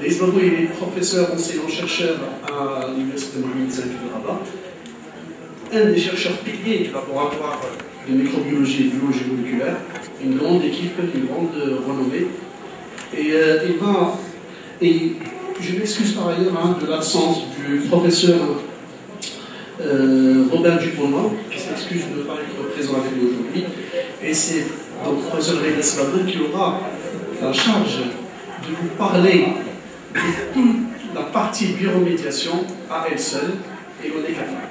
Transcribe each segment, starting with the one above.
Ismaël est professeur enseignant-chercheur à l'Université Mohamed V de Rabat, un des chercheurs piliers du laboratoire de microbiologie et biologie moléculaire, une grande équipe, une grande renommée. Et je m'excuse par ailleurs de l'absence du professeur Robert Dupont-Noir, qui s'excuse de ne pas être présent avec nous aujourd'hui. Et c'est donc le professeur Reina Sladin qui aura la charge de vous parler de toute la partie biomédiation à elle seule, et on est capable.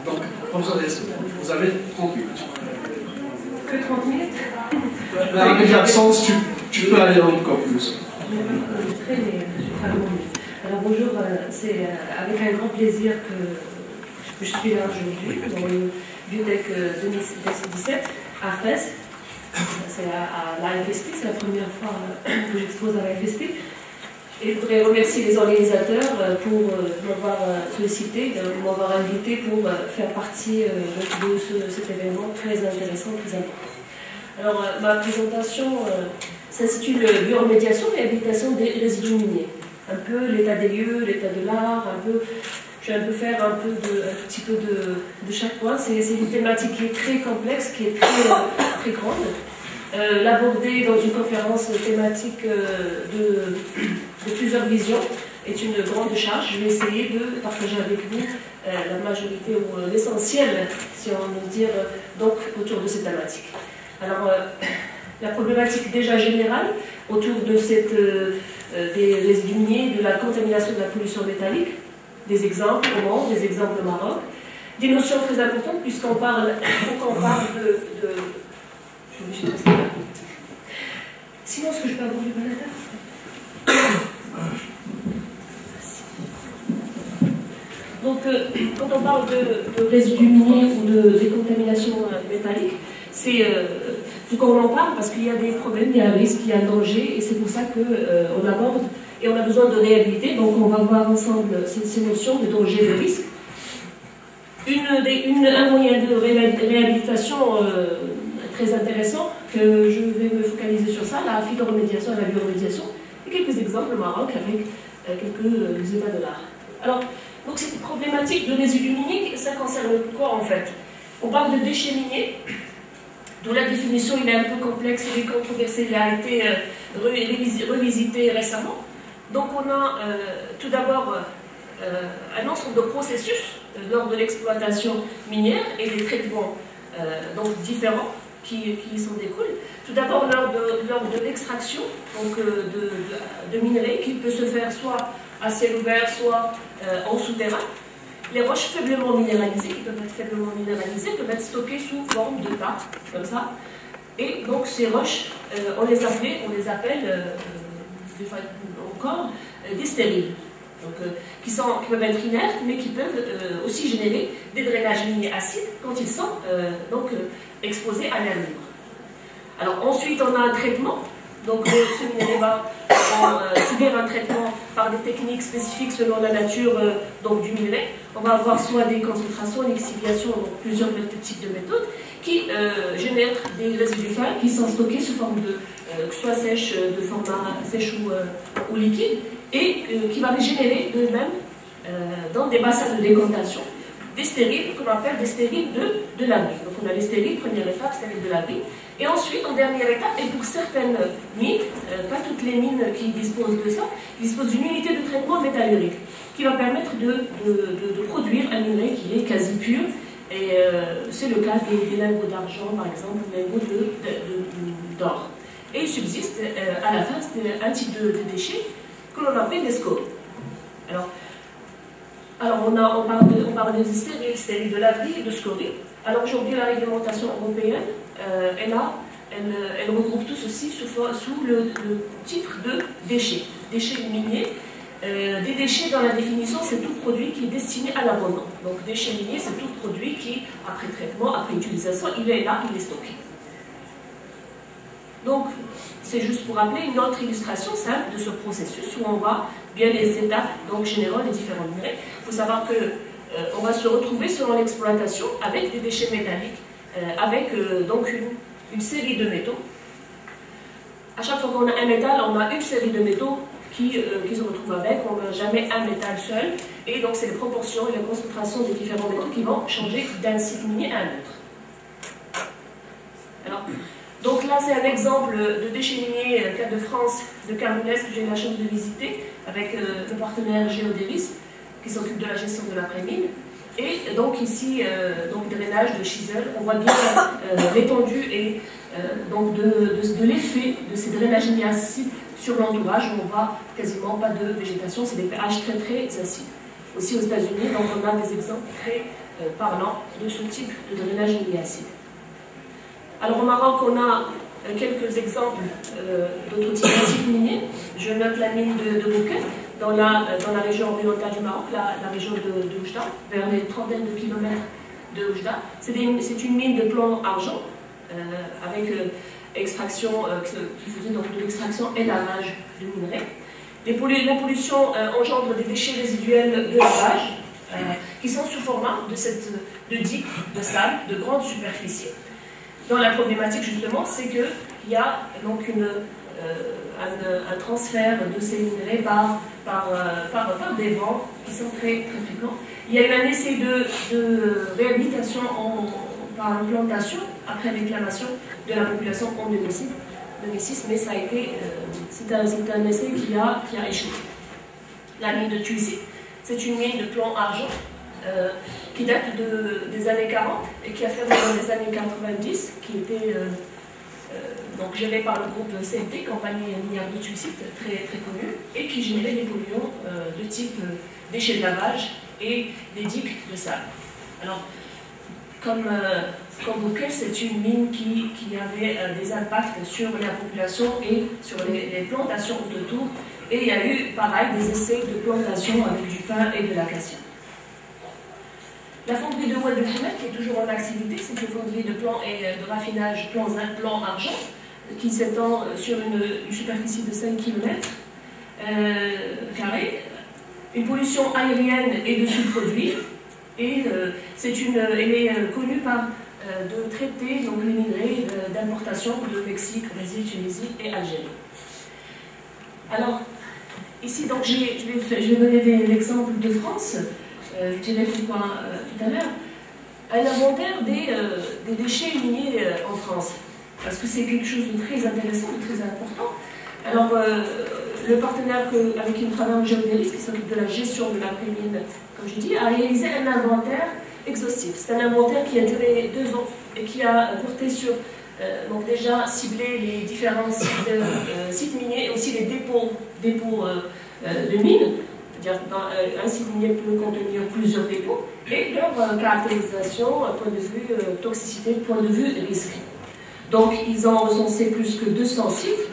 Donc, professeur Reina, vous avez 30 minutes. Que 30 minutes? Avec l'absence, tu peux aller encore plus. Très bien, alors bonjour, c'est avec un grand plaisir que je suis là aujourd'hui dans le Biotech 2017 à Fès. C'est à l'AFSP, c'est la première fois que j'expose à l'AFSP. Et je voudrais remercier les organisateurs pour m'avoir sollicité, de m'avoir invité pour faire partie de cet événement très intéressant, très important. Alors, ma présentation s'intitule Bioremédiation et réhabilitation des résidus miniers. Un peu l'état des lieux, l'état de l'art, je vais un peu faire un petit peu de chaque point. C'est une thématique qui est très complexe, qui est très grande. L'aborder dans une conférence thématique de plusieurs visions est une grande charge. Je vais essayer de partager avec vous la majorité ou l'essentiel, si on veut dire, donc autour de cette thématique. Alors, la problématique déjà générale autour de des résidus miniers, de la contamination de la pollution métallique, des exemples au Mans, des exemples au Maroc, des notions très importantes puisqu'on parle de... Sinon, est-ce que je peux avoir du banana? Donc, quand on parle de résidus miniers ou de décontamination métallique, c'est qu'on en parle parce qu'il y a des problèmes, il y a un risque, il y a un danger, et c'est pour ça qu'on aborde et on a besoin de réhabiliter. Donc, on va voir ensemble ces notions de danger et de risque. Un moyen de réhabilitation très intéressant, que je vais me focaliser sur ça, la phytoremédiation et la bioremédiation, et quelques exemples au Maroc avec quelques états de l'art. Alors, donc cette problématique de résidus miniers, ça concerne quoi en fait? On parle de déchets miniers, dont la définition il est un peu complexe, il est controversé, il a été revisité récemment. Donc on a tout d'abord un ensemble de processus lors de l'exploitation minière et des traitements donc différents qui s'en découlent. Tout d'abord lors de l'extraction de minerais qui peut se faire soit à ciel ouvert, soit en souterrain. Les roches faiblement minéralisées, qui peuvent être faiblement minéralisées, peuvent être stockées sous forme de tas, comme ça. Et donc ces roches, on les appelle encore des stériles. Donc, qui peuvent être inertes, mais qui peuvent aussi générer des drainages miniers acides quand ils sont exposés à l'air libre. Alors ensuite, on a un traitement. Donc ce minerai va subir un traitement par des techniques spécifiques selon la nature du minerai. On va avoir soit des concentrations, une exfoliation, donc plusieurs types de méthodes, qui génèrent des résidus fins qui sont stockés sous forme soit sèche, de format sèche ou liquide, et qui va les générer d'eux-mêmes dans des bassins de décantation, des stériles qu'on appelle des stériles de l'abri. Donc on a les stériles, première étape, stériles de l'abri. Et ensuite, en dernière étape, et pour certaines mines, pas toutes les mines qui disposent de ça, disposent d'une unité de traitement métallurgique qui va permettre de produire un minerai qui est quasi pur. Et c'est le cas des lingots d'argent, par exemple, ou lingots d'or. Et il subsiste à la fin un type de déchet que l'on appelle les scories. Alors on parle des stériles de l'abri et de scories. Alors aujourd'hui, la réglementation européenne, elle regroupe tout ceci sous le titre de déchets. Déchets miniers. Des déchets, dans la définition, c'est tout produit qui est destiné à l'abandon. Donc déchets miniers, c'est tout produit qui, après traitement, après utilisation, il est là, il est stocké. Donc, c'est juste pour rappeler une autre illustration simple de ce processus où on voit bien les étapes générales des différents minerais. Il faut savoir qu'on va se retrouver selon l'exploitation avec des déchets métalliques, avec une série de métaux. À chaque fois qu'on a un métal, on a une série de métaux qui se retrouvent avec. On n'a jamais un métal seul. Et donc, c'est les proportions et la concentration des différents métaux qui vont changer d'un site minier à un autre. Alors, donc là, c'est un exemple de déchets miniers, cas de France, de Carbonès, que j'ai eu la chance de visiter, avec le partenaire Géodélis, qui s'occupe de la gestion de l'après-mine. Et donc ici, donc drainage de chisel, on voit bien l'étendue et donc de l'effet de ces drainages acides sur l'entourage, où on voit quasiment pas de végétation, c'est des pH très très acides. Aussi aux États-Unis, donc on a des exemples très parlants de ce type de drainage acide. Alors au Maroc, on a quelques exemples d'autres types de sites miniers. Je note la mine de Bouquet, dans la région orientale du Maroc, la région de Oujda, vers les trentaines de kilomètres de Oujda. C'est une mine de plomb argent, avec extraction, qui faisait donc de l'extraction et lavage de minerais. La pollution engendre des déchets résiduels de lavage, qui sont sous format de digues de sable de grande superficie. Dans la problématique, justement, c'est qu'il y a donc un transfert de ces minerais par des vents qui sont très, très fréquents. Il y a eu un essai de réhabilitation par implantation après réclamation de la population en 2006, mais ça a été, c'est un essai qui a échoué. La mine de Tuisy, c'est une mine de plomb argent qui date des années 40 et qui a fait dans les années 90, qui était donc gérée par le groupe CNT, compagnie minière de Tuisy, très, très connue, et qui générait des polluants de type déchets de lavage et des digues de sable. Alors, comme Bouquet, c'est une mine qui avait des impacts sur la population et sur les plantations autour, et il y a eu, pareil, des essais de plantation avec du pin et de l'acacia. La fonderie de Oued Belhamed, qui est toujours en activité, c'est une fonderie de plomb et de raffinage plomb-argent, qui s'étend sur une superficie de 5 km carrés, une pollution aérienne et de sous-produits, et elle est connue par de traiter donc, les minerais d'importation de Mexique, Brésil, Tunisie et Algérie. Alors, ici, donc, je vais donner l'exemple de France. Je dirais pourquoi tout à l'heure, un inventaire des déchets miniers en France, parce que c'est quelque chose de très intéressant, de très important. Alors, le partenaire avec qui nous travaillons, Géodélis, qui s'occupe de la gestion de l'après-mine, comme je dis, a réalisé un inventaire exhaustif. C'est un inventaire qui a duré 2 ans et qui a porté sur, donc déjà ciblé les différents sites miniers et aussi les dépôts de mines. C'est-à-dire un site minier peut contenir plusieurs dépôts, et leur caractérisation, point de vue toxicité, point de vue risque. Donc, ils ont recensé plus que 200 sites,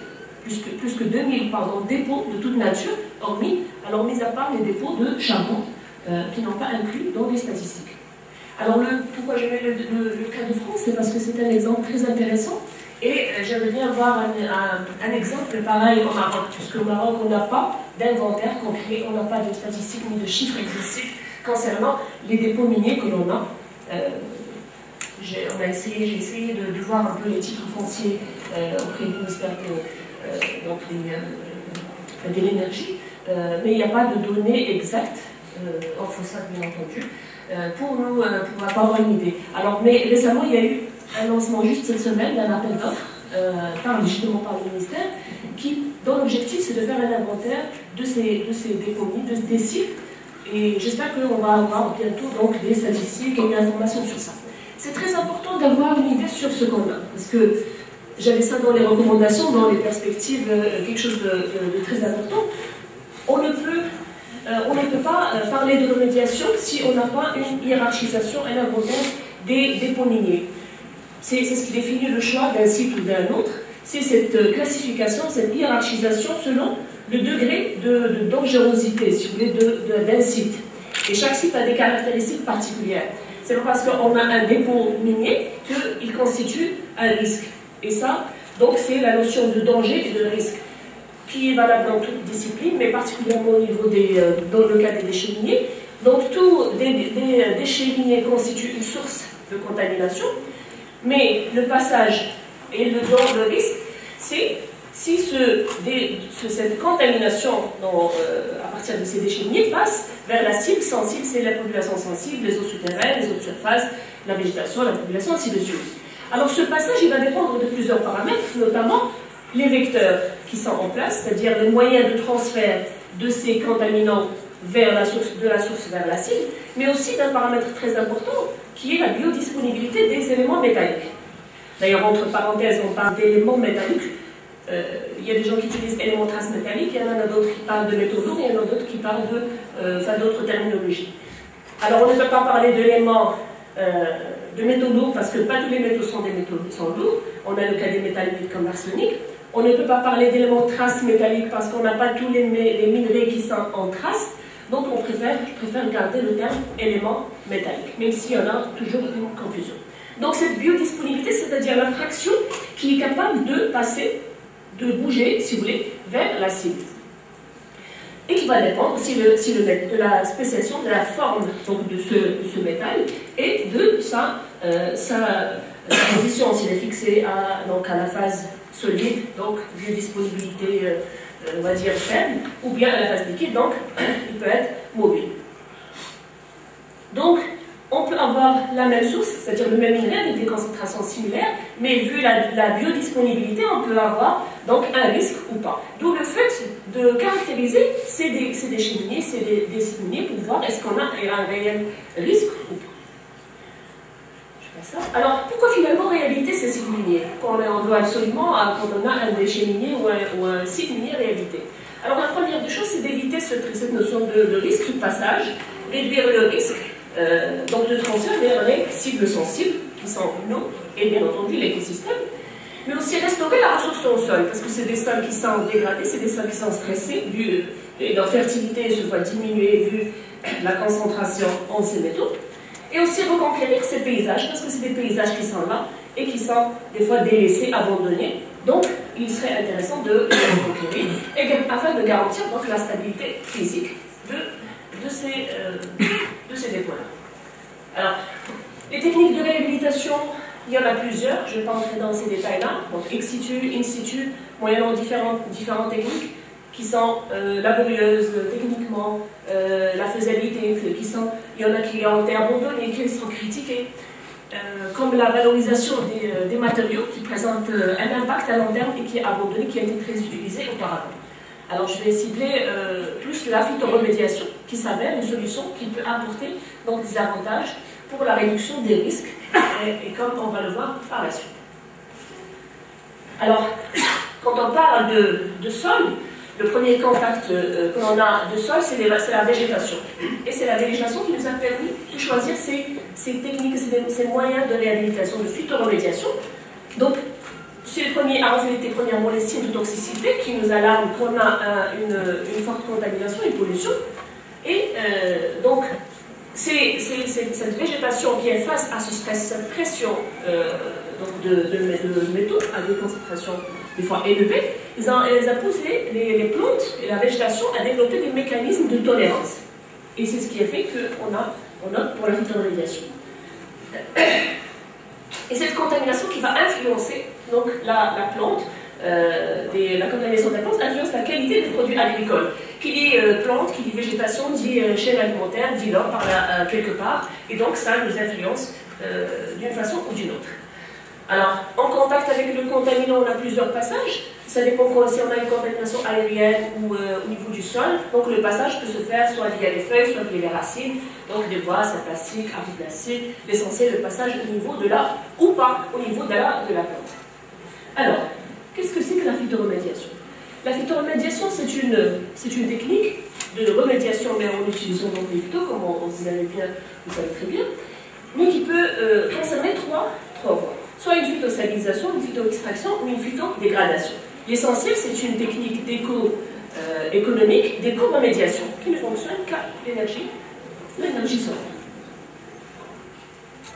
plus que 2000 dépôts de toute nature, alors mis à part les dépôts de charbon, qui n'ont pas inclus dans les statistiques. Alors, pourquoi je mets le cas de France, c'est parce que c'est un exemple très intéressant, et j'aimerais bien voir un exemple pareil au Maroc, puisque au Maroc, on n'a pas d'inventaire concret, on n'a pas de statistiques ni de chiffres exhaustifs concernant les dépôts miniers que l'on a. J'ai essayé de voir un peu les titres fonciers auprès du ministère de l'énergie, mais il n'y a pas de données exactes, en phosphate bien entendu, pour avoir une idée. Alors, mais récemment, il y a eu un lancement juste cette semaine d'un appel d'offres, justement par le ministère, dont l'objectif c'est de faire un inventaire de ces dépôts miniers, des sites, et j'espère qu'on va avoir bientôt donc, des statistiques et une information sur ça. C'est très important d'avoir une idée sur ce qu'on a, parce que j'avais ça dans les recommandations, dans les perspectives, quelque chose de très important. On ne peut pas parler de remédiation si on n'a pas une hiérarchisation, un inventaire des dépôts miniers. C'est ce qui définit le choix d'un site ou d'un autre, c'est cette classification, cette hiérarchisation selon le degré de dangerosité, si vous voulez, d'un site. Et chaque site a des caractéristiques particulières. C'est pas parce qu'on a un dépôt minier qu'il constitue un risque. Et ça, donc, c'est la notion de danger et de risque qui est valable dans toute discipline, mais particulièrement au niveau dans le cas des déchets miniers. Donc, tous des déchets miniers constituent une source de contamination, mais le passage et le risque, c'est si cette contamination à partir de ces déchets miniers passe vers la cible sensible, c'est la population sensible, les eaux souterraines, les eaux de surface, la végétation, la population, ainsi de suite. Alors ce passage, il va dépendre de plusieurs paramètres, notamment les vecteurs qui sont en place, c'est-à-dire les moyens de transfert de ces contaminants de la source vers la cible, mais aussi d'un paramètre très important qui est la biodisponibilité des éléments métalliques. D'ailleurs, entre parenthèses, on parle d'éléments métalliques. Il y a des gens qui utilisent éléments traces métalliques, il y en a d'autres qui parlent de métaux lourds, il y en a d'autres qui parlent d'autres terminologies. Alors, on ne peut pas parler d'éléments de métaux lourds parce que pas tous les métaux sont des métaux lourds. On a le cas des métalliques comme l'arsenic. On ne peut pas parler d'éléments traces métalliques parce qu'on n'a pas tous les minerais qui sont en traces. Donc, je préfère garder le terme élément métallique, même s'il y en a toujours une confusion. Donc, cette biodisponibilité, c'est-à-dire la fraction qui est capable de passer, de bouger, si vous voulez, vers la cible. Et qui va dépendre aussi de la spécialisation, de la forme donc, de ce métal et de sa position, s'il est fixé à la phase solide, donc biodisponibilité, on va dire, faible, ou bien à la phase liquide, donc il peut être mobile. Donc, on peut avoir la même source, c'est-à-dire le même minerai avec des concentrations similaires, mais vu la biodisponibilité, on peut avoir donc un risque ou pas. D'où le fait de caractériser ces déchets miniers, ces sites miniers, pour voir est-ce qu'on a un réel risque ou pas. Alors, pourquoi finalement, en réalité, ces sites miniers? Quand on veut absolument, quand on a un déchet minier ou un site minier réalité. Alors, la première des choses, c'est d'éviter cette notion de risque de passage, réduire le risque donc de transfert vers les cibles sensibles, qui sont nous et bien entendu l'écosystème, mais aussi restaurer la ressource au sol, parce que c'est des sols qui sont dégradés, c'est des sols qui sont stressés, leur fertilité se voit diminuer vu la concentration en ces métaux. Et aussi reconquérir ces paysages, parce que c'est des paysages qui sont là et qui sont des fois délaissés, abandonnés. Donc, il serait intéressant de les reconquérir afin de garantir donc, la stabilité physique de ces dépôts-là. Alors, les techniques de réhabilitation, il y en a plusieurs, je ne vais pas entrer dans ces détails-là. Donc, ex situ, in situ, moyennant différentes techniques qui sont laborieuses techniquement, la faisabilité, il y en a qui ont été abandonnés, qui sont critiqués, comme la valorisation des matériaux qui présentent un impact à long terme et qui est abandonné, qui a été très utilisé auparavant. Alors je vais cibler plus la phytoremédiation, qui s'avère une solution qui peut apporter donc, des avantages pour la réduction des risques, et comme on va le voir par la suite. Alors, quand on parle de sol, le premier contact qu'on a de sol, c'est la végétation. Et c'est la végétation qui nous a permis de choisir ces techniques, ces moyens de réhabilitation, de phytoremédiation. Donc, c'est le premier à refléter premièrement les signes de toxicité qui nous alarment qu'on a une forte contamination, une pollution. Et donc, c'est cette végétation qui est face à ce stress, cette pression de métaux à des concentrations des fois élevées, ils ont poussé les plantes et la végétation à développer des mécanismes de tolérance. Et c'est ce qui a fait qu'on opte pour la phytoremédiation. Et cette contamination qui va influencer donc, la plante, la contamination de la plante influence la qualité des produits agricoles. Qui dit plante, qui dit végétation, dit chaîne alimentaire, dit l'homme par là, quelque part. Et donc ça nous influence d'une façon ou d'une autre. Alors, en contact avec le contaminant, on a plusieurs passages. Ça dépend si on a une contamination aérienne ou au niveau du sol. Donc, le passage peut se faire soit via les feuilles, soit via les racines. Donc, des bois, c'est plastique, plastique. L'essentiel, le passage au niveau de la, ou pas, au niveau de la plante. Alors, qu'est-ce que c'est que la phytoremédiation? La phytoremédiation, c'est une technique de remédiation, mais en utilisant donc les phytos, comme vous savez très bien, mais qui peut concerner trois voies. Soit une phytostabilisation, une phytoextraction ou une phytodégradation. L'essentiel, c'est une technique économique, d'éco-remédiation, qui ne fonctionne qu'à l'énergie solaire.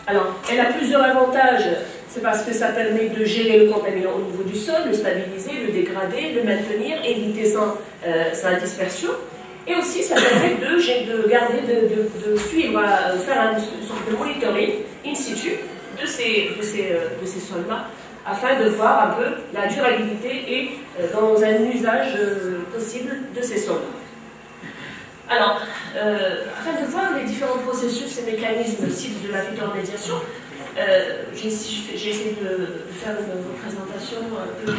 Alors, elle a plusieurs avantages. C'est parce que ça permet de gérer le contaminant au niveau du sol, le stabiliser, le dégrader, le maintenir, éviter sa dispersion. Et aussi, ça permet de garder, de suivre, faire une sorte de monitoring in situ de ces sols-là afin de voir un peu la durabilité et dans un usage possible de ces sols. Alors, afin de voir les différents processus et mécanismes cibles de la phytoremédiation, j'ai essayé de faire une présentation un peu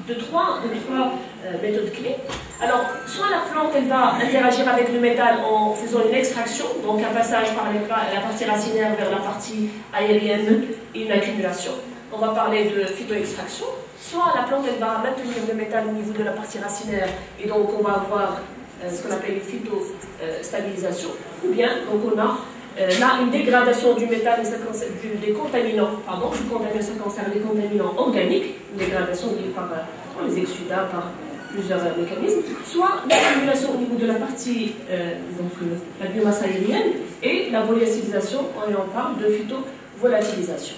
de trois méthodes clés. Alors, soit la plante elle va interagir avec le métal en faisant une extraction, donc un passage par la partie racinaire vers la partie aérienne et une accumulation. On va parler de phytoextraction. Soit la plante elle va maintenir le métal au niveau de la partie racinaire et donc on va avoir ce qu'on appelle une phytostabilisation. Ou bien, donc on a là une dégradation du métal des contaminants, ça concerne les contaminants organiques, une dégradation liée par les exsudats, par plusieurs mécanismes, soit l'accumulation au niveau de la partie, la biomasse aérienne, et la volatilisation, on parle de phytovolatilisation.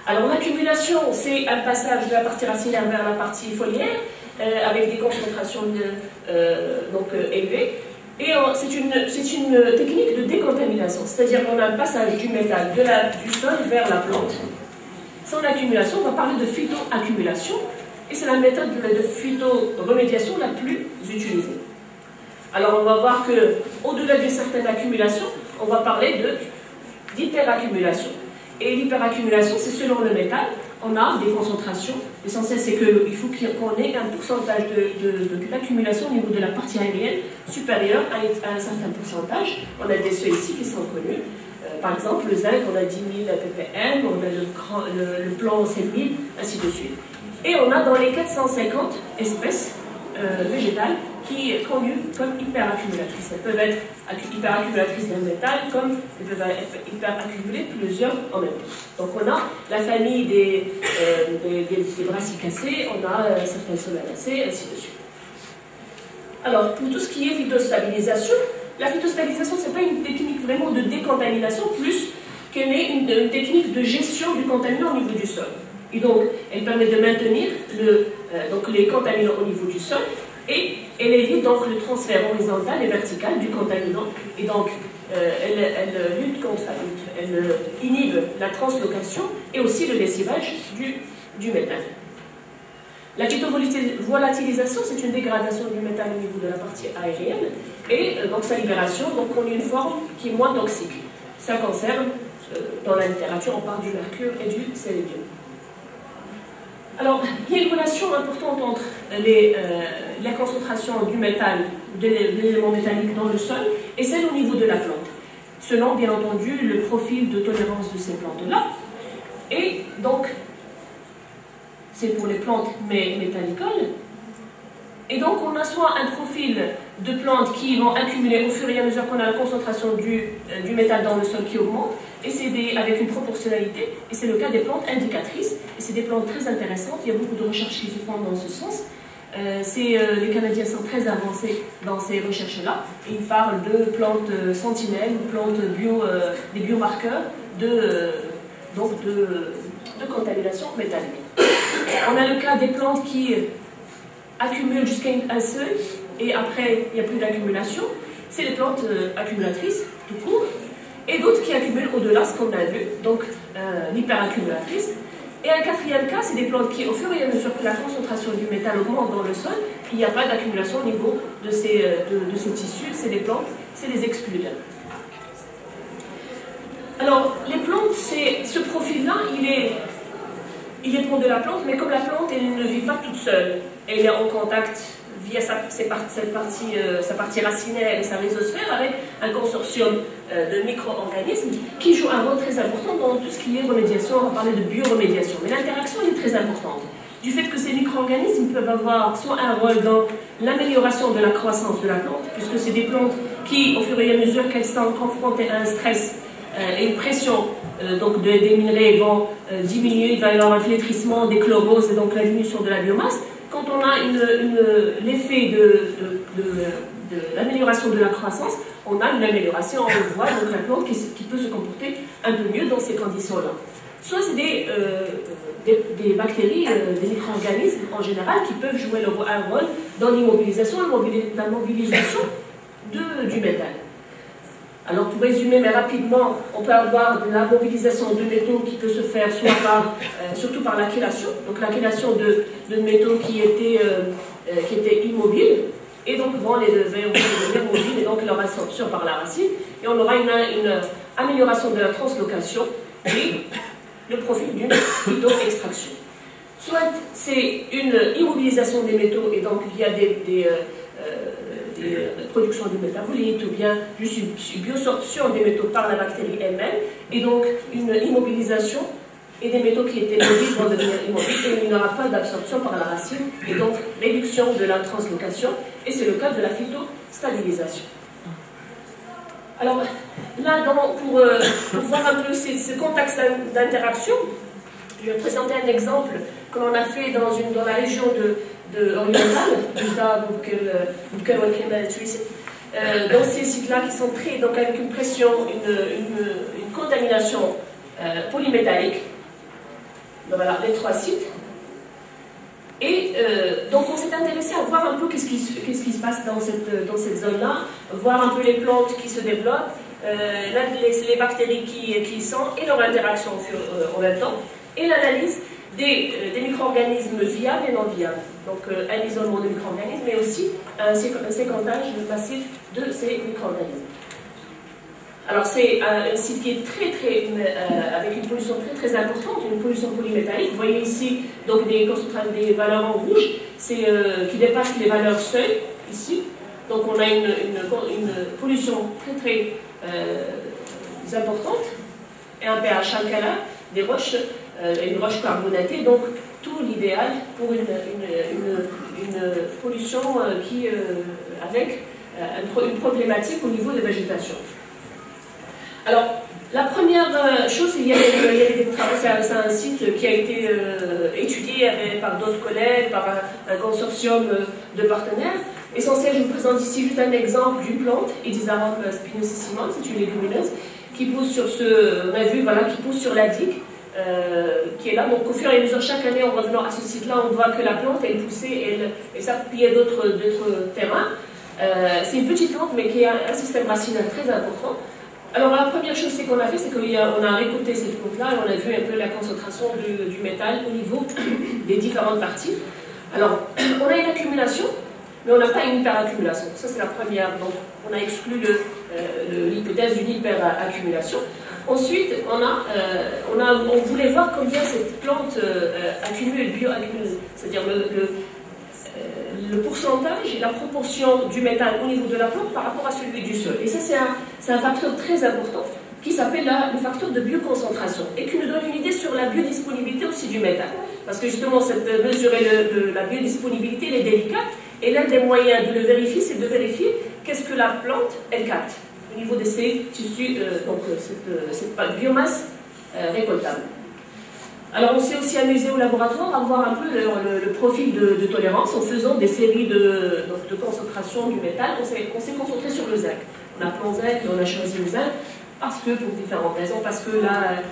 Alors l'accumulation, c'est un passage de la partie racinaire vers la partie foliaire, avec des concentrations élevées, et c'est une technique de décontamination, c'est-à-dire qu'on a un passage du métal du sol vers la plante. Sans accumulation, on va parler de phytoaccumulation, et c'est la méthode de phytoremédiation la plus utilisée. Alors on va voir qu'au-delà d'une certaine accumulation, on va parler d'hyperaccumulation. Et l'hyperaccumulation, c'est selon le métal, on a des concentrations. L'essentiel, c'est qu'il faut qu'on ait un pourcentage d'accumulation au niveau de la partie aérienne supérieur à un certain pourcentage. On a des seuils ici qui sont connus. Par exemple, le zinc, on a 10 000 ppm, on a le plomb 7 000, ainsi de suite. Et on a dans les 450 espèces végétales qui sont connues comme hyperaccumulatrices. Elles peuvent être hyperaccumulatrices d'un métal, comme elles peuvent être hyperaccumuler plusieurs en même temps. Donc on a la famille des brassicacées, on a certaines solanacées, ainsi de suite. Alors, pour tout ce qui est phytostabilisation, la phytostabilisation, ce n'est pas une technique vraiment de décontamination, plus qu'elle est une technique de gestion du contaminant au niveau du sol. Et donc, elle permet de maintenir les contaminants au niveau du sol et elle évite donc le transfert horizontal et vertical du contaminant. Et donc, elle lutte contre, elle inhibe la translocation et aussi le lessivage du métal. La phytovolatilisation, c'est une dégradation du métal au niveau de la partie aérienne et donc sa libération donc on a une forme qui est moins toxique. Ça concerne, dans la littérature, on parle du mercure et du sélénium. Alors, il y a une relation importante entre la concentration du métal, de l'élément métallique dans le sol, et celle au niveau de la plante, selon, bien entendu, le profil de tolérance de ces plantes-là. Et donc, c'est pour les plantes métallicoles. Et donc, on a soit un profil de plantes qui vont accumuler au fur et à mesure qu'on a la concentration du métal dans le sol qui augmente, et c'est avec une proportionnalité, et c'est le cas des plantes indicatrices, et c'est des plantes très intéressantes, il y a beaucoup de recherches qui se font dans ce sens. Les Canadiens sont très avancés dans ces recherches-là, et ils parlent de plantes sentinelles, plantes des biomarqueurs de contamination métallique. On a le cas des plantes qui accumulent jusqu'à un seuil, et après, il n'y a plus d'accumulation. C'est les plantes accumulatrices, tout court, et d'autres qui accumulent au-delà, ce qu'on a vu, donc l'hyperaccumulatrice. Et un quatrième cas, c'est des plantes qui, au fur et à mesure que la concentration du métal augmente dans le sol, il n'y a pas d'accumulation au niveau de ces tissus, c'est des plantes, c'est des excludeurs. Alors, les plantes, ce profil-là, il dépend de la plante, mais comme la plante, elle ne vit pas toute seule, elle est en contact via sa partie racinaire et sa rhizosphère avec un consortium de micro-organismes qui jouent un rôle très important dans tout ce qui est remédiation. On va parler de bioremédiation, mais l'interaction est très importante. Du fait que ces micro-organismes peuvent avoir soit un rôle dans l'amélioration de la croissance de la plante, puisque c'est des plantes qui, au fur et à mesure qu'elles sont confrontées à un stress et une pression donc des minerais vont diminuer, il va y avoir un flétrissement des chloroses et donc la diminution de la biomasse. Quand on a l'effet de l'amélioration de la croissance, on a une amélioration, on le voit, donc la plante qui peut se comporter un peu mieux dans ces conditions-là. Soit c'est des bactéries, des micro-organismes en général qui peuvent jouer un rôle dans l'immobilisation, la mobilisation du métal. Alors pour résumer, mais rapidement, on peut avoir de la mobilisation de métaux qui peut se faire soit surtout par la chélation, donc la chélation de métaux qui étaient immobiles, et donc vont les devenir mobiles, et donc leur absorption par la racine, et on aura une amélioration de la translocation et le profil d'une phytoextraction. Soit c'est une immobilisation des métaux, et donc il y a des productions de métabolites, ou bien juste une biosorption des métaux par la bactérie elle-même, et donc une immobilisation, et des métaux qui étaient mobiles vont devenir immobiles, et il n'y aura pas d'absorption par la racine, et donc réduction de la translocation, et c'est le cas de la phytostabilisation. Alors là, pour voir un peu ce contexte d'interaction, je vais présenter un exemple que l'on a fait dans la région orientale, dans ces sites-là qui sont très, donc avec une pression, une contamination polymétallique. Donc voilà, les 3 sites. Et donc on s'est intéressé à voir un peu qu'est-ce qui se passe dans cette zone-là, voir un peu les plantes qui se développent, les bactéries qui y sont et leur interaction en même temps, et l'analyse des micro-organismes viables et non viables. Donc un isolement de micro-organismes, mais aussi un séquentage massif de ces micro-organismes. Alors c'est un site qui est avec une pollution très importante, une pollution polymétallique. Vous voyez ici donc des valeurs en rouge, qui dépassent les valeurs seuil ici. Donc on a une pollution très importante et un pH alcalin des roches, une roche carbonatée. Donc tout l'idéal pour une pollution avec une problématique au niveau des végétations. Alors, la première chose, il y a des travaux, c'est un site qui a été étudié par d'autres collègues, par un consortium de partenaires. Essentiel, je vous présente ici juste un exemple d'une plante, Edisarum spinosissimum, c'est une légumineuse, qui pousse sur on a vu, voilà, qui pousse sur la digue, qui est là. Donc, au fur et à mesure, chaque année, en revenant à ce site-là, on voit que la plante, elle poussait, elle s'appuyait d'autres terrains. C'est une petite plante, mais qui a un système racinaire très important. Alors la première chose qu'on a fait, c'est qu'on a récolté cette plante-là et on a vu un peu la concentration du métal au niveau des différentes parties. Alors, on a une accumulation, mais on n'a pas une hyperaccumulation. Ça, c'est la première. Donc, on a exclu l'hypothèse d'une hyperaccumulation. Ensuite, on voulait voir combien cette plante accumule, bioaccumule, c'est-à-dire le pourcentage et la proportion du métal au niveau de la plante par rapport à celui du sol. Et ça, c'est un facteur très important qui s'appelle le facteur de bioconcentration et qui nous donne une idée sur la biodisponibilité aussi du métal. Parce que justement, mesurer la biodisponibilité, elle est délicate, et l'un des moyens de le vérifier, c'est de vérifier qu'est-ce que la plante, elle capte au niveau de ses tissus, donc cette biomasse récoltable. Alors on s'est aussi amusé au laboratoire à voir un peu le profil de tolérance en faisant des séries de concentration du métal. On s'est concentré sur le zinc. On a pris zinc et on a choisi le zinc parce que, pour différentes raisons, parce que là,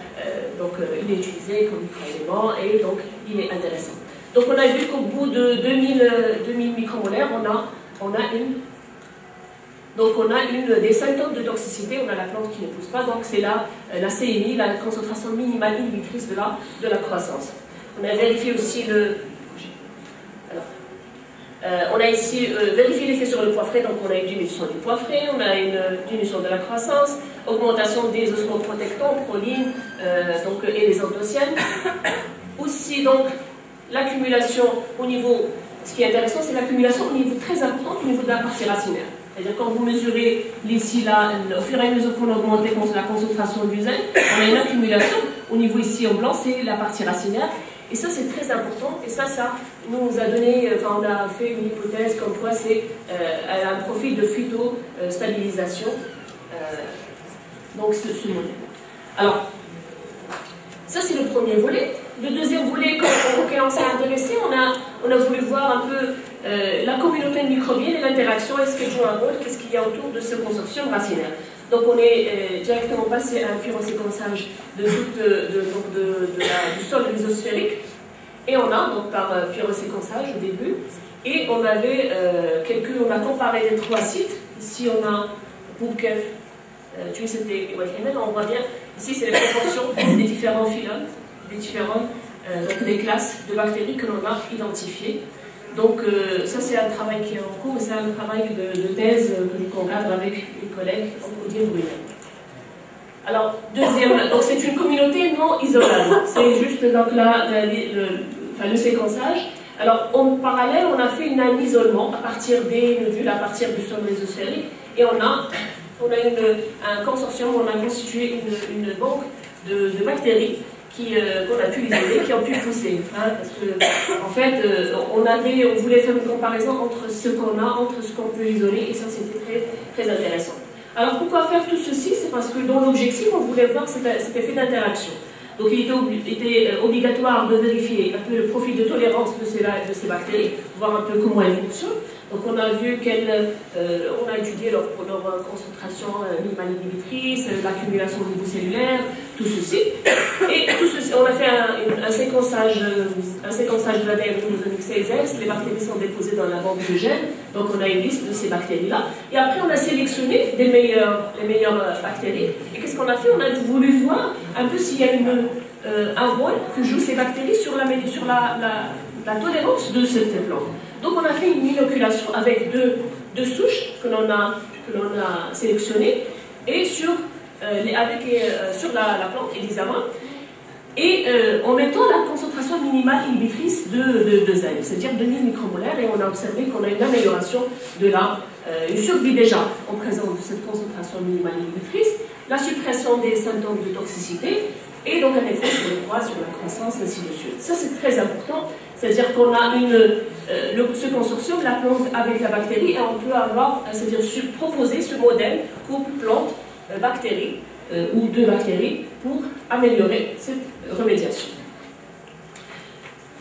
il est utilisé comme microélément et donc il est intéressant. Donc on a vu qu'au bout de 2000 micromolaires, on a des symptômes de toxicité, on a la plante qui ne pousse pas, donc c'est la CMI, la concentration minimale inhibitrice de la croissance. On a vérifié aussi on a ici vérifié l'effet sur le poivré, donc on a une diminution du poivré, on a une diminution de la croissance, augmentation des osmoprotectants, proline, et les anthocyanes. Aussi, donc, l'accumulation au niveau, ce qui est intéressant, c'est l'accumulation au niveau très important, au niveau de la partie racinaire. C'est-à-dire quand vous mesurez ici, là, au fur et à mesure qu'on augmente la concentration du zinc, on a une accumulation. Au niveau ici en blanc, c'est la partie racinaire. Et ça, c'est très important. Et ça nous a donné, on a fait une hypothèse comme quoi c'est un profil de phytostabilisation. Donc, ce modèle. Alors, ça, c'est le premier volet. Le deuxième volet, quand on s'est intéressé, on a voulu voir un peu la communauté microbienne et l'interaction, est-ce qu'elle joue un rôle, qu'est-ce qu'il y a autour de ce consortium racinaire. Donc on est directement passé à un pyroséquençage du sol rhizosphérique, et on a, donc par pyroséquençage au début, et on avait on a comparé les 3 sites. Ici on a Bourkev, on voit bien, ici c'est les proportions des différents phylums, des différentes des classes de bactéries que l'on a identifiées. Donc ça c'est un travail qui est en cours, c'est un travail de thèse qu'on cadre avec les collègues Odier et Brunel. Alors, donc c'est une communauté non isolable, c'est juste donc là, le séquençage. Alors en parallèle, on a fait un isolement à partir des nodules, à partir du sol rhizosphérique, et on a un consortium, on a constitué une banque de bactéries qu'on a pu isoler, qui ont pu pousser. Hein, parce que, en fait, on voulait faire une comparaison entre ce qu'on a, entre ce qu'on peut isoler, et ça c'était très, très intéressant. Alors pourquoi faire tout ceci? C'est parce que dans l'objectif, on voulait voir cet effet d'interaction. Donc il était obligatoire de vérifier un peu le profil de tolérance de ces bactéries, voir un peu comment elles fonctionnent. Donc on a vu on a étudié leur concentration minimale inhibitrice, l'accumulation au niveau cellulaire, tout ceci. Et tout ceci, on a fait un séquençage de l'ADN chromosomique 16S, les bactéries sont déposées dans la banque de gènes, donc on a une liste de ces bactéries-là. Et après on a sélectionné les meilleures bactéries. Et qu'est-ce qu'on a fait? On a voulu voir un peu s'il y a un rôle que jouent ces bactéries sur la tolérance de cette plante. Donc on a fait une inoculation avec deux souches que l'on a sélectionnées et sur la plante Elizama, et en mettant la concentration minimale inhibitrice de zinc, c'est-à-dire 2000 micromolaires, et on a observé qu'on a une amélioration une survie déjà en présence de cette concentration minimale inhibitrice, la suppression des symptômes de toxicité, et donc un effet sur le poids, sur la croissance, ainsi de suite. Ça c'est très important, c'est-à-dire qu'on a ce consortium, la plante avec la bactérie, et on peut avoir, c'est-à-dire proposer ce modèle couple plante-bactérie, ou deux bactéries, pour améliorer cette remédiation.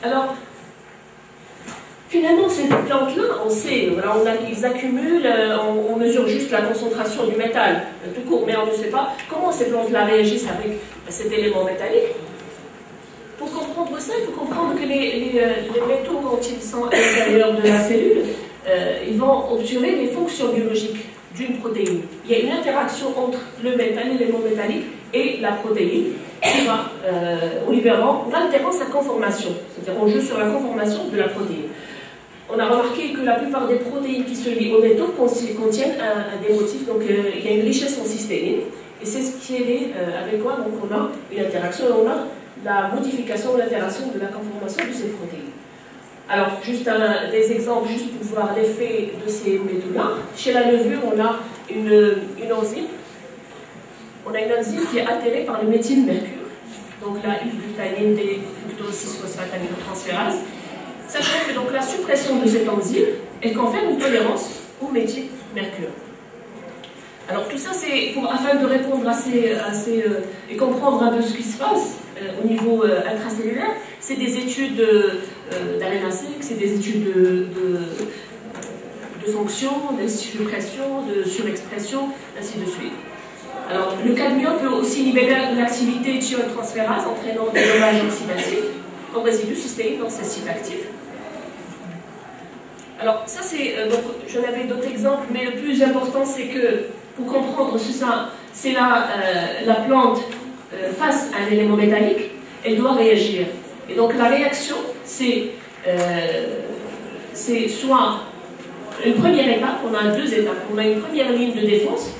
Alors, finalement, ces plantes-là, on sait, voilà, ils accumulent, on mesure juste la concentration du métal, tout court, mais on ne sait pas comment ces plantes-là réagissent avec cet élément métallique. Pour comprendre ça, il faut comprendre que les métaux, quand ils sont à l'intérieur de la cellule, ils vont obturer les fonctions biologiques d'une protéine. Il y a une interaction entre l'élément métallique et la protéine qui va, en altérant sa conformation. C'est-à-dire on joue sur la conformation de la protéine. On a remarqué que la plupart des protéines qui se lient aux métaux contiennent des motifs, donc il y a une richesse en cystéine, et c'est ce qui est lié avec quoi donc on a une interaction, on a la modification, l'altération de la conformation de ces protéines. Alors, juste des exemples, juste pour voir l'effet de ces métaux-là. Chez la levure, on a une enzyme. On a une enzyme qui est altérée par le méthylmercure. Donc la L-glutamine des fructose 6-phosphataminotransférase. Sachant que donc, la suppression de cette enzyme, elle confère une tolérance au méthylmercure. Alors tout ça, c'est afin de répondre et comprendre un peu ce qui se passe au niveau intracellulaire. C'est des études d'ARENA-seq, c'est des études de fonction, de suppression, de surexpression, ainsi de suite. Alors le cadmium peut aussi libérer l'activité thiotransférase, entraînant des dommages oxydatifs comme résidu cystéine dans ces sites actifs. Alors ça c'est, donc j'en avais d'autres exemples, mais le plus important c'est que pour comprendre ça, c'est la plante face à un élément métallique, elle doit réagir. Et donc la réaction, c'est soit une première étape, on a deux étapes. On a une première ligne de défense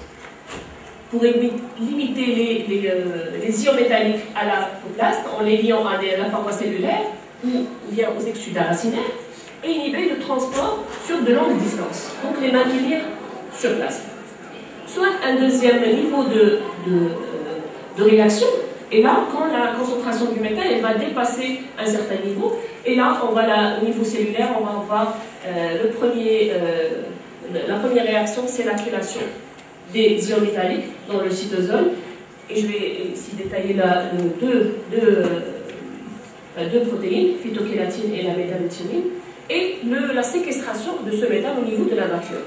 pour limiter les ions métalliques à l'apoplasme en les liant à la paroi cellulaire ou bien aux exsudats racinaires, et inhiber le transport sur de longues distances, donc les maintenir sur place. Soit un deuxième niveau de réaction, et là, quand la concentration du métal elle va dépasser un certain niveau, et là, au niveau cellulaire, on va avoir la première réaction, c'est l'activation des ions métalliques dans le cytosol, et je vais ici détailler deux protéines, phytokératine et la méthaméthionine, et la séquestration de ce métal au niveau de la vacuole.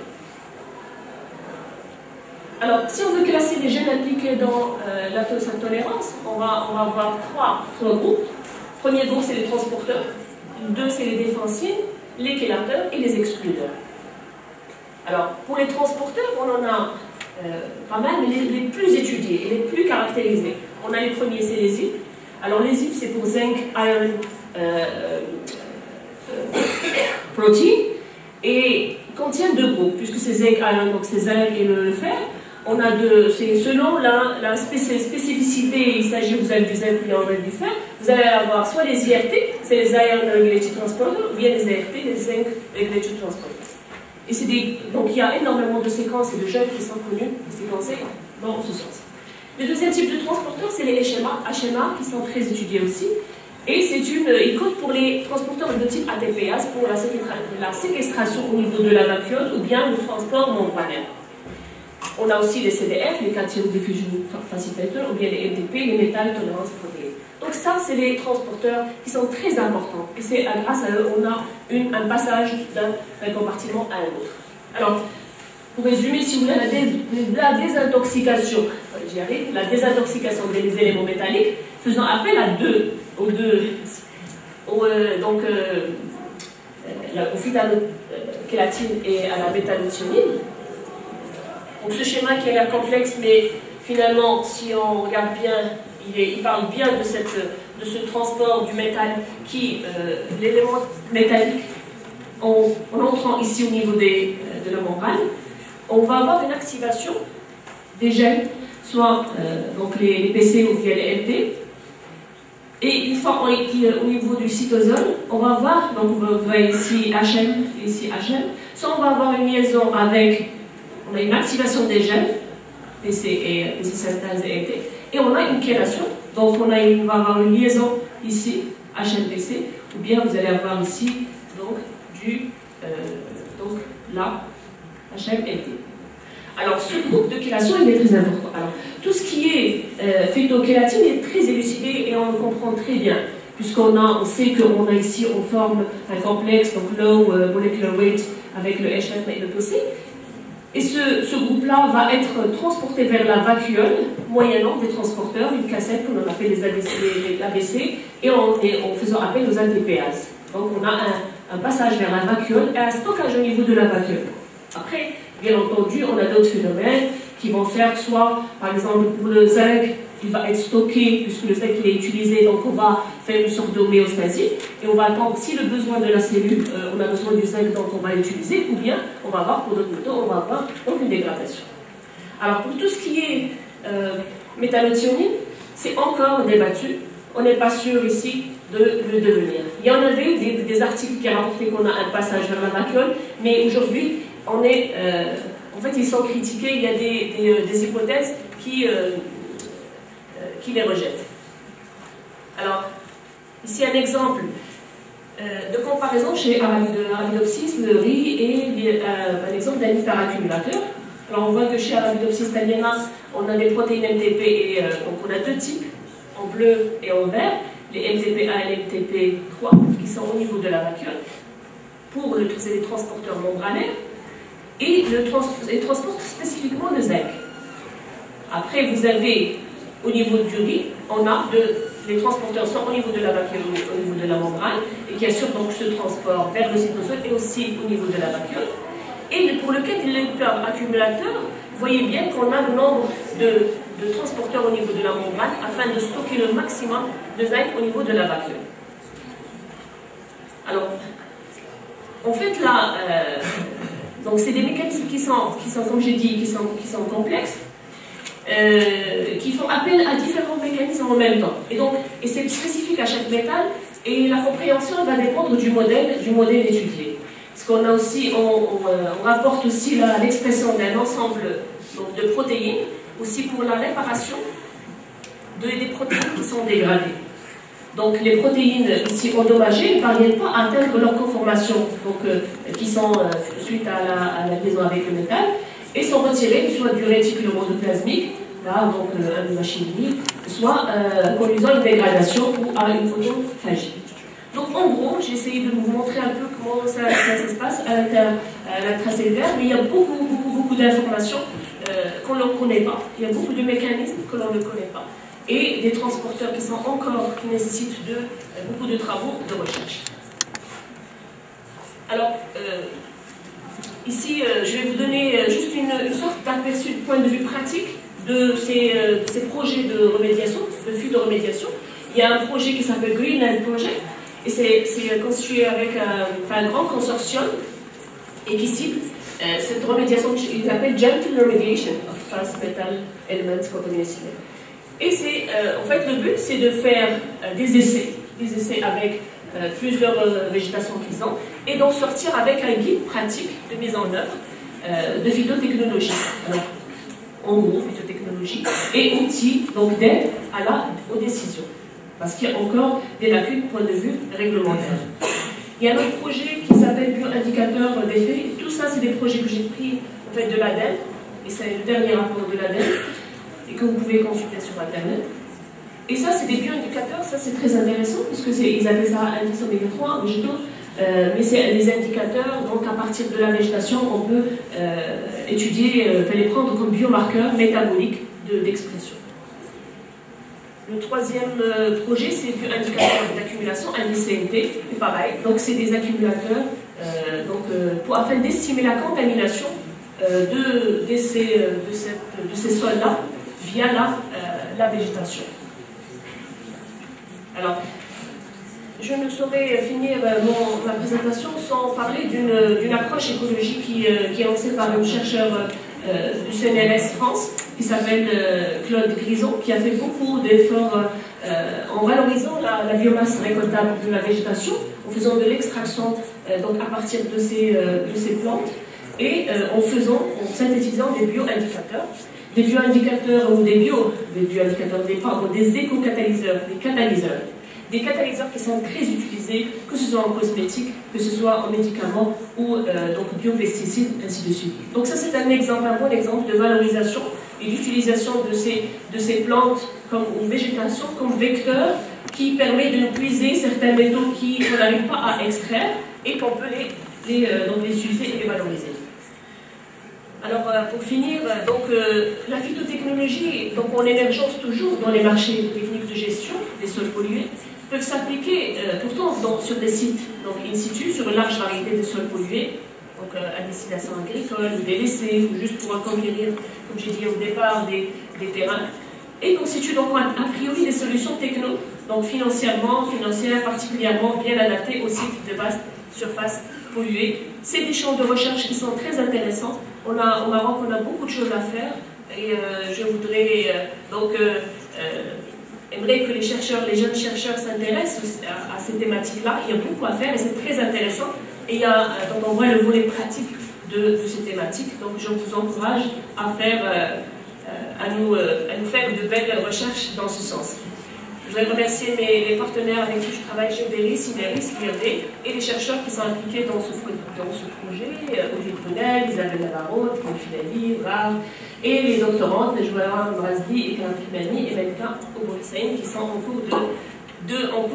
Alors, si on veut classer les gènes impliqués dans cette tolérance, on va avoir trois groupes. Le premier groupe, c'est les transporteurs. Deux, c'est les défensines, les chélateurs et les excludeurs. Alors, pour les transporteurs, on en a pas mal, mais les plus étudiés et les plus caractérisés. On a les premiers, c'est les ZIP. Alors les ZIP, c'est pour zinc, iron, protein, et contient deux groupes, puisque c'est zinc, iron, donc c'est zinc et le fer. On a c'est selon la spécificité, il s'agit, vous avez du zinc ou bien du fer, vous allez avoir soit les IRT, c'est les Iron Regulated Transporter, ou bien les ART, les Zinc Regulated Transporter. Et donc il y a énormément de séquences et de gènes qui sont connus et séquencés dans ce sens. Le deuxième type de transporteur, c'est les HMA, qui sont très étudiés aussi. Et ils codent pour les transporteurs de type ATPase pour la séquestration au niveau de la vacuole ou bien le transport membranaire. On a aussi les CDF, les Cation Diffusion Facilitator, ou bien les MTP, les métal tolérance protéine. Donc ça, c'est les transporteurs qui sont très importants. Et c'est grâce à eux, on a un passage d'un compartiment à un autre. Alors, pour résumer, si vous voulez, la désintoxication, la désintoxication des éléments métalliques, faisant appel au phytanokélatine et à la métallothionine. Donc ce schéma qui a l'air complexe, mais finalement, si on regarde bien, il parle bien de ce transport du métal l'élément métallique, en entrant ici au niveau de la membrane, on va avoir une activation des gènes, soit donc les PC ou bien les LT. Et une fois au niveau du cytosol, on va avoir, donc vous voyez ici HM et ici HM, soit on va avoir une liaison avec, on a une activation des gènes, PC et PC synthèse et LT, et on a une chélation, donc on va avoir une liaison ici, HMPC, ou bien vous allez avoir ici, donc, là, HMLT. Alors, ce groupe de chélation, il est très important. Alors, tout ce qui est phytokélatine est très élucidé et on le comprend très bien, puisqu'on sait qu'on a ici, on forme un complexe, donc low molecular weight avec le HF et le PC. Et ce groupe-là va être transporté vers la vacuole, moyennant des transporteurs, une cassette qu'on appelle les ABC, et en faisant appel aux ATPases. Donc on a un passage vers la vacuole et un stockage au niveau de la vacuole. Après, bien entendu, on a d'autres phénomènes qui vont faire soit, par exemple, pour le zinc, il va être stocké, puisque le zinc il est utilisé, donc on va faire une sorte d'homéostasie, et on va attendre si le besoin de la cellule, on a besoin du zinc, donc on va l'utiliser, ou bien on va avoir, pour d'autres méthodes, on va avoir donc une dégradation. Alors pour tout ce qui est métallothionine, c'est encore débattu, on n'est pas sûr ici de le devenir. Il y en avait des articles qui rapportaient qu'on a un passage vers la vacuole, mais aujourd'hui, en fait, ils sont critiqués, il y a des hypothèses qui les rejettent. Alors, ici un exemple de comparaison chez Arabidopsis, le riz et un exemple d'un hyperaccumulateur. Alors on voit que chez Arabidopsis thaliana, on a des protéines MTP et donc on a deux types, en bleu et en vert, les MTP1 et les MTP3 qui sont au niveau de la vacuole. C'est les transporteurs membranaires et ils transportent spécifiquement le zinc. Après vous avez au niveau du riz, les transporteurs sont au niveau de la vacuole, au niveau de la membrane, et qui assurent donc ce transport vers le cytosol et aussi au niveau de la vacuole. Et pour le cas de l'hyperaccumulateur, vous voyez bien qu'on a le nombre de transporteurs au niveau de la membrane afin de stocker le maximum de zinc au niveau de la vacuole. Alors, en fait, là, donc c'est des mécanismes qui sont, comme j'ai dit, qui sont complexes. Qui font appel à différents mécanismes en même temps. Et c'est spécifique à chaque métal, et la compréhension va dépendre du modèle étudié. Parce qu'on a aussi, on rapporte aussi l'expression d'un ensemble de protéines, aussi pour la réparation des protéines qui sont dégradées. Donc les protéines ici endommagées ne parviennent pas à atteindre leur conformation, qui sont suite à la liaison avec le métal, et sont retirés soit du réticule endoplasmique, là, donc une machine unique, soit conduisant à une dégradation ou à une photophagie. Donc en gros, j'ai essayé de vous montrer un peu comment ça se passe à l'intracellulaire, mais il y a beaucoup d'informations qu'on ne connaît pas. Il y a beaucoup de mécanismes que l'on ne connaît pas. Et des transporteurs qui nécessitent beaucoup de travaux de recherche. Alors, Ici, je vais vous donner juste une sorte d'aperçu de point de vue pratique de ces projets de remédiation, de fuites de remédiation. Il y a un projet qui s'appelle Greenland Project, et c'est constitué avec un grand consortium et qui cible cette remédiation qu'ils appellent Gentle Remediation of Fast Metal Elements Contaminated. Et en fait, le but, c'est de faire des essais avec plusieurs végétations qu'ils ont, et d'en sortir avec un guide pratique de mise en œuvre de phytotechnologie. Alors, en gros, phytotechnologie et outils d'aide aux décisions. Parce qu'il y a encore des lacunes du point de vue réglementaire. Il y a un autre projet qui s'appelle bioindicateur d'effet. Tout ça, c'est des projets que j'ai pris en fait, de l'ADEME, et c'est le dernier rapport de l'ADEME, et que vous pouvez consulter sur Internet. Et ça, c'est des bioindicateurs, ça c'est très intéressant, puisque ils appellent ça indice oméga 3 végétaux, mais c'est des indicateurs, donc à partir de la végétation, on peut étudier, les prendre comme biomarqueurs métaboliques d'expression. Le troisième projet, c'est bioindicateur d'accumulation, indice CNT, et pareil, donc c'est des accumulateurs afin d'estimer la contamination de ces sols-là via la végétation. Alors, je ne saurais finir ma présentation sans parler d'une approche écologique qui est lancée par un chercheur du CNRS France, qui s'appelle Claude Grison, qui a fait beaucoup d'efforts en valorisant la biomasse récoltable de la végétation, en faisant de l'extraction à partir de ces plantes, et en synthétisant des bioindicateurs. Des bioindicateurs ou des éco-catalyseurs, des catalyseurs qui sont très utilisés, que ce soit en cosmétique, que ce soit en médicaments ou biopesticides, ainsi de suite. Donc ça c'est un bon exemple de valorisation et d'utilisation de ces plantes ou végétation comme vecteur qui permet de nous puiser certains métaux qu'on n'arrive pas à extraire et qu'on peut les utiliser et les valoriser. Alors, pour finir, la phytotechnologie, en émergence toujours dans les marchés techniques de gestion des sols pollués, peuvent s'appliquer pourtant sur des sites in situ, sur une large variété de sols pollués, à destination agricole, ou délaissés, ou juste pour conquérir, comme j'ai dit au départ, des terrains, et constituent donc a priori des solutions techno, financières particulièrement bien adaptées aux sites de vastes surfaces polluées. C'est des champs de recherche qui sont très intéressants. Au Maroc, on a beaucoup de choses à faire, et je voudrais aimerais que les jeunes chercheurs s'intéressent à ces thématiques-là. Il y a beaucoup à faire et c'est très intéressant. Et on voit le volet pratique de ces thématiques. Donc je vous encourage à nous faire de belles recherches dans ce sens. Je voudrais remercier les partenaires avec qui je travaille, GBRI, Cineris, l'IRD, et les chercheurs qui sont impliqués dans ce projet, Olivier Brunel, Isabelle Navarro, Filali, Rar, et les doctorantes, Joël Brazdi et Karim Kimani et Melka Oboursaïn, qui sont en cours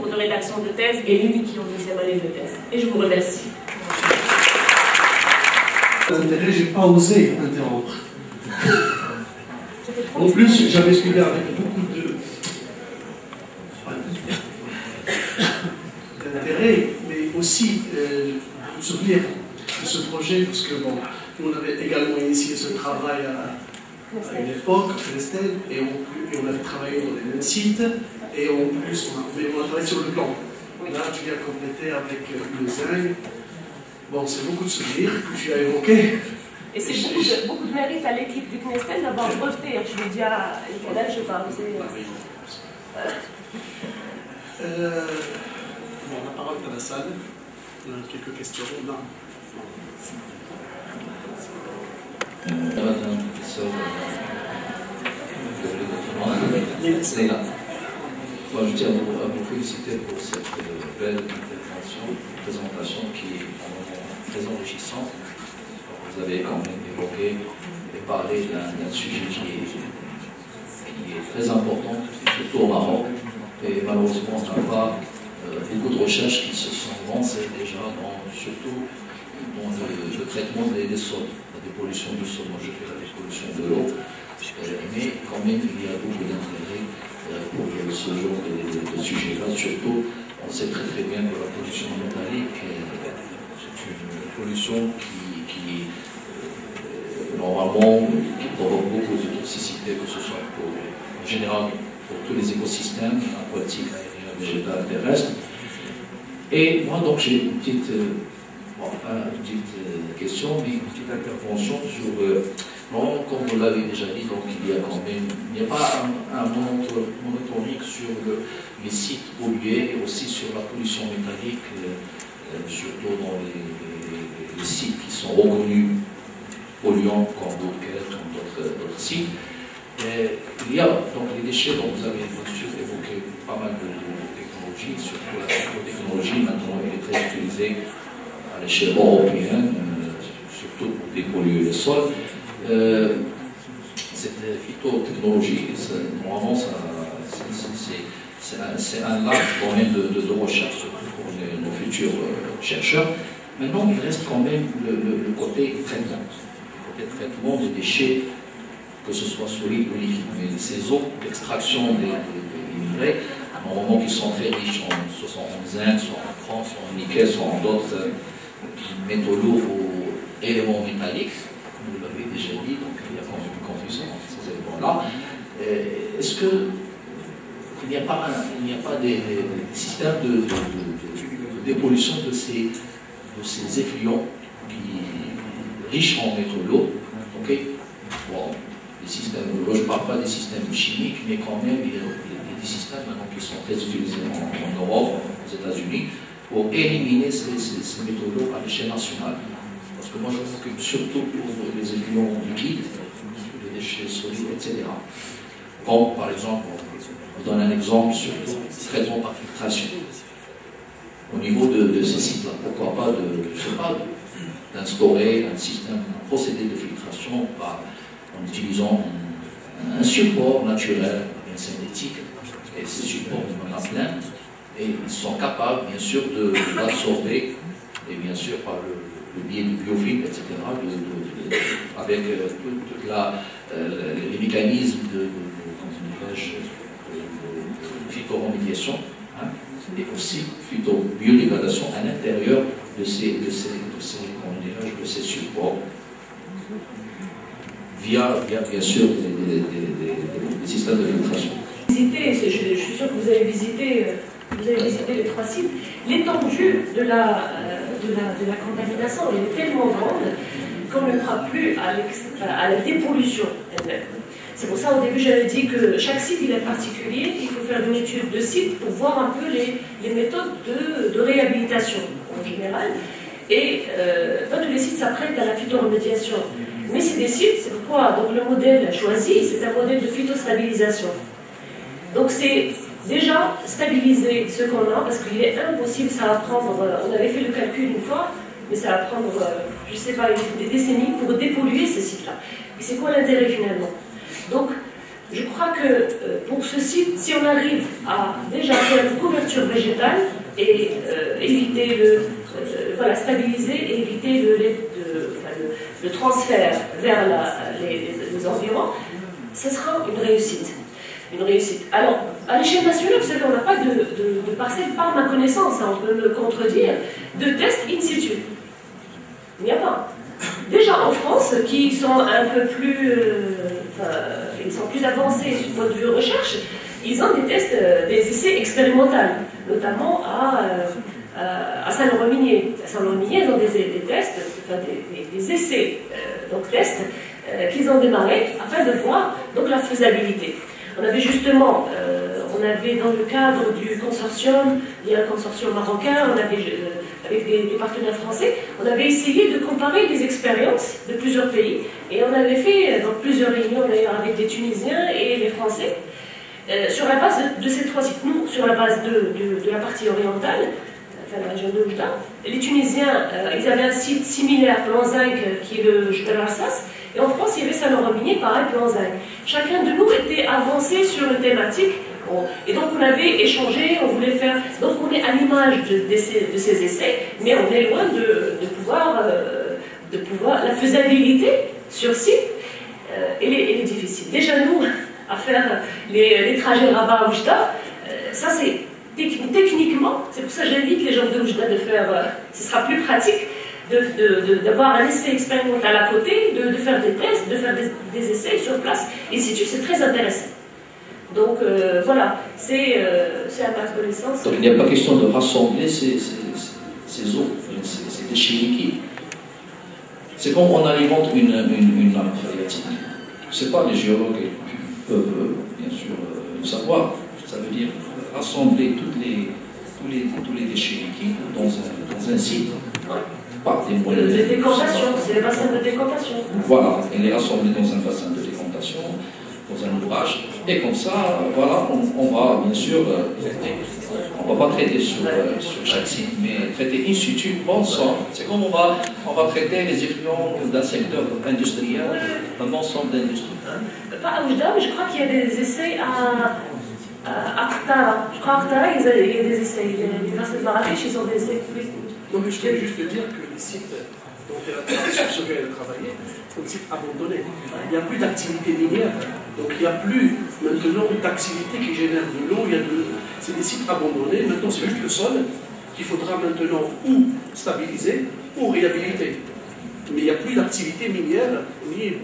de rédaction de thèse, et l'une qui est en deuxième année de thèse. Et je vous remercie. J'ai pas osé interrompre. En plus, j'avais suivi avec beaucoup d'intérêt, mais aussi de souvenir de ce projet, parce que nous on avait également initié ce travail à une époque, à Estelle, et on avait travaillé dans les mêmes sites, et en plus on a travaillé sur le plan. Là, tu viens compléter avec le zinc. Bon, c'est beaucoup de souvenirs que tu as évoqués. Et c'est beaucoup de mérite à l'équipe du CNESTEL d'avoir breveté. Je l'ai dit à Nicolas, je ne vais pas oser. La parole est à la salle. On a quelques questions. Non. Moi, je tiens à vous féliciter pour cette belle présentation qui est très enrichissante. Vous avez quand même évoqué et parlé d'un sujet qui est très important, surtout au Maroc. Et malheureusement, on n'a pas beaucoup de recherches qui se sont lancées déjà, surtout dans le traitement des sols, la dépollution du sol. Moi, je fais la dépollution de l'eau, mais quand même, il y a beaucoup d'intérêt pour ce genre de sujet-là. Surtout, on sait très très bien que la pollution métallique, c'est une pollution qui notamment qui provoquent beaucoup de toxicité, que ce soit en général pour tous les écosystèmes, aquatiques, aériens, végétaux, terrestres. Et moi, donc, j'ai une petite, question, mais une petite intervention sur, comme vous l'avez déjà dit, donc il y a quand même, il n'y a pas un monotonique sur les sites pollués et aussi sur la pollution métallique, surtout dans les sites qui sont reconnus polluants comme d'autres sites. Et il y a donc les déchets dont vous avez évoqué pas mal de technologies, surtout la technologie maintenant elle est très utilisée à l'échelle européenne, surtout pour dépolluer le sol. Cette phytotechnologie, normalement, c'est un large domaine de recherche, surtout pour nos futurs chercheurs. Maintenant, il reste quand même le côté traitement. Le côté traitement des déchets, que ce soit solide ou liquide. Mais ces eaux d'extraction des minerais, normalement qui sont très riches, soit en zinc, soit en chrome, soit en nickel, soit en d'autres métaux lourds ou éléments métalliques, comme vous l'avez déjà dit, donc il y a quand même une confusion entre ces éléments-là. Est-ce qu'il n'y a pas des systèmes de dépollution de ces effluents riches en métaux lourds? Okay. Bon, les systèmes, je ne parle pas des systèmes chimiques, mais quand même, il y a des systèmes maintenant qui sont très utilisés en Europe, aux États-Unis, pour éliminer ces métaux lourds à l'échelle nationale. Parce que moi, je m'occupe surtout pour les effluents liquides, les déchets solides, etc. Comme, par exemple, je vous donne un exemple sur le traitement par filtration. Au niveau de ces sites-là, pourquoi pas d'instaurer un système, un procédé de filtration en utilisant un support naturel, bien synthétique, et ces supports, on en a plein, et ils sont capables, bien sûr, d'absorber, et bien sûr, par le biais du biofilm, etc., avec les mécanismes de phytoremédiation, hein, et aussi phytobiodégradation à l'intérieur de ces supports, via bien sûr des systèmes de filtration. Je suis sûre que vous avez visité les 3 sites. L'étendue de la contamination est tellement grande qu'on ne fera plus à la dépollution elle-même. C'est pour ça, au début, j'avais dit que chaque site il est particulier. Il faut faire une étude de site pour voir un peu les méthodes de réhabilitation en général. Et pas tous les sites s'apprêtent à la phytoremédiation. Mais c'est des sites, c'est pourquoi donc, le modèle choisi, c'est un modèle de phytostabilisation. Donc c'est déjà stabiliser ce qu'on a, parce qu'il est impossible, ça va prendre, on avait fait le calcul une fois, mais ça va prendre, je ne sais pas, des décennies pour dépolluer ces sites-là. Et c'est quoi l'intérêt finalement? Donc, je crois que pour ce site, si on arrive à déjà faire une couverture végétale et éviter stabiliser et éviter le transfert vers les environs, ce sera une réussite. Alors, à l'échelle nationale, vous savez, on n'a pas de parcelle, par ma connaissance, hein, on peut me contredire, de tests in situ. Il n'y a pas. Déjà en France, qui sont un peu plus, ils sont plus avancés du point de vue recherche, ils ont des tests, des essais expérimentaux, notamment à Saint-Laurent-Minier. À Saint-Laurent-Minier, ils ont des tests, des essais, donc tests, qu'ils ont démarrés afin de voir donc la faisabilité. On avait justement, dans le cadre du consortium, il y a un consortium marocain, on avait, avec des partenaires français, on avait essayé de comparer les expériences de plusieurs pays, et on avait fait donc, plusieurs réunions d'ailleurs avec les Tunisiens et les Français, sur la base de ces 3 sites. Nous, sur la base de la partie orientale, enfin la région de Oujda, les Tunisiens, ils avaient un site similaire, Plan Zinc, qui est le Jebel Assas, et en France, il y avait Saint-Laurent-Minier, pareil, Plan Zinc. Chacun de nous était avancé sur une thématique, et donc on avait échangé, on voulait faire... Donc on est à l'image de ces essais, mais on est loin de pouvoir... la faisabilité sur site, elle est difficile. Déjà nous, à faire les trajets Rabat à Oujda, ça c'est techniquement, c'est pour ça que j'invite les gens de Oujda de faire, ce sera plus pratique, d'avoir un essai expérimental à côté, de faire des tests, de faire des essais sur place, et si tu, c'est très intéressant. Donc voilà, c'est à ma connaissance. Donc il n'y a pas question de rassembler ces eaux, ces déchets liquides. C'est comme on alimente une nappe phréatique. Je ne sais pas, les géologues peuvent bien sûr le savoir. Ça veut dire rassembler tous les déchets liquides dans un site. Par des moyens de décantation, c'est les bassins de décantation. Voilà, et les rassembler dans un bassin de décantation, dans un ouvrage, et comme ça, voilà, on va bien sûr traiter. On ne va pas traiter sur chaque site, mais traiter in situ, ensemble. C'est comme on va traiter les effluents d'un secteur industriel, d'un ensemble d'industries. Pas à Oujda, mais je crois qu'il y a des essais à Aqtara. Je crois qu'à Aqtara, il y a des essais. Les bassins de Marrakech, ils ont des essais. Non, mais je voulais juste te dire que les sites dont sur lesquels elle a travaillé sont des sites abandonnés. Il n'y a plus d'activité minière, donc il n'y a plus maintenant d'activité qui génère de l'eau. C'est des sites abandonnés. Maintenant, c'est juste le sol qu'il faudra maintenant ou stabiliser ou réhabiliter. Mais il n'y a plus d'activité minière ni